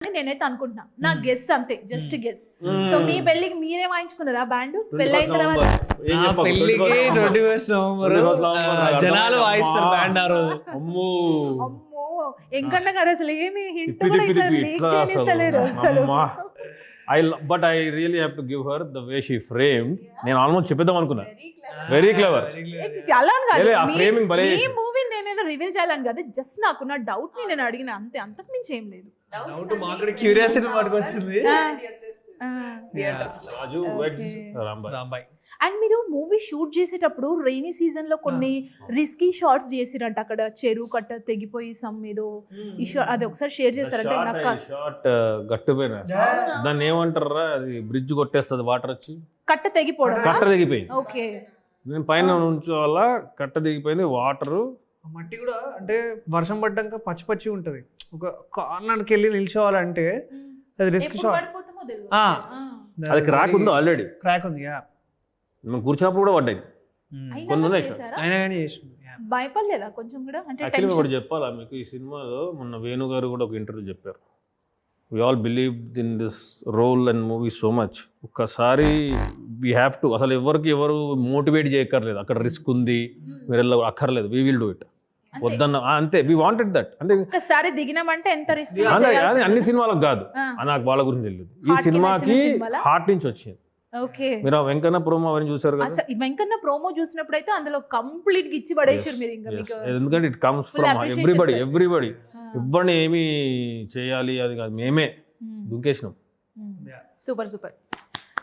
నేనైతే అనుకుంటున్నా నా గెస్ అంతే జస్ట్ గెస్ సో మీ పెళ్ళికి మీరే వాయించుకున్నారా బ్యాండ్ పెళ్ళైన తర్వాత పెళ్లికి 21 నవంబర్ జనాలు వాయిస్తారు బ్యాండ్ ఆ రోజు. అమ్మో ఎంకన్నా గారు అసలు ఏమి హింట్ కూడా ఇట్లా లీక్ చేస్తలేరు అసలు but I really have to give her the way she framed. నేను ఆల్మోస్ట్ చెప్పేద్దాం అనుకున్నా. Very clever. చాలా కాదు ఆ ఫ్రేమింగ్ భలే. ఈ మూవీ నేనేదో రివీల్ చేయాలని కాదు, జస్ట్ నాకు నా డౌట్ ని నేను అడిగిన అంతే, అంతకు మించి ఏం లేదు. డౌట్ మాకు క్యూరియాసిటీ పట్టుకొచ్చింది. రాజు వెడ్స్ రాంబాయ్. అండ్ మీరు మూవీ షూట్ చేసేటప్పుడు రైనీ సీజన్ లో కొన్ని రిస్కీ షాట్స్ చేసిరంట, అక్కడ చెరువు కట్ట తెగిపోయి సమ్ ఏదో ఈ షాట్ అది ఒకసారి షేర్ చేస్తారంటే నాకు షాట్ గట్టుపోయిన దాన్ని ఏమంటారా, అది బ్రిడ్జ్ కొట్టేస్తుంది వాటర్ వచ్చి కట్ట తెగిపోవడం. కట్ట తెగిపోయింది. ఓకే నేను పైన ఉంచోవాల, కట్ట దిగిపోయింది, వాటర్ మట్టి కూడా అంటే వర్షం పడ్డాక పచ్చి పచ్చి ఉంటది. ఒక కార్నర్కి వెళ్ళి నిల్చోవాలంటే అది రిస్క్ షాట్. అది క్రాక్ ఉందో ఆల్రెడీ, క్రాక్ ఉంది. మేము కూర్చున్నప్పుడు కూడా పడ్డాయి కొన్ని ఉన్నాయి. అయినా కానీ చేసింది. భయపడలేదా కొంచెం కూడా? అంటే యాక్చువల్లీ ఒకటి చెప్పాలా మీకు, ఈ సినిమాలో మొన్న వేణు గారు కూడా ఒక ఇంటర్వ్యూ చెప్పారు. We all believe in this role and movie so much. ఒక్కసారి వీ హ్యావ్ టు, అసలు ఎవరు మోటివేట్ చేయక్కర్లేదు. అక్కడ రిస్క్ ఉంది మీరు అక్కర్లేదు, వీ విల్ డూ ఇట్ వద్దన్న అంతే. We wanted that. అంటే ఒక్కసారి దిగినామంటే ఎంత రిస్క్. అన్ని సినిమాలకు కాదు, నాకు వాళ్ళ గురించి తెలియదు. ఈ సినిమాకి హార్ట్ నుంచి వచ్చింది. ఓకే, మీరు వెంకన్న ప్రోమో అవన్నీ చూసారు కదా. వెంకన్న ప్రోమో చూసినప్పుడు అయితే అందులో కంప్లీట్ గా ఇచ్చి పడేసారు మీరు. ఇంకా మీకు ఎందుకంటే ఇట్ కమ్స్ ఫ్రమ్ ఎవ్రీబడి. ఎవరిని ఏమి చేయాలి అది కాదు, మేమే దుంకేసినాం. Super super.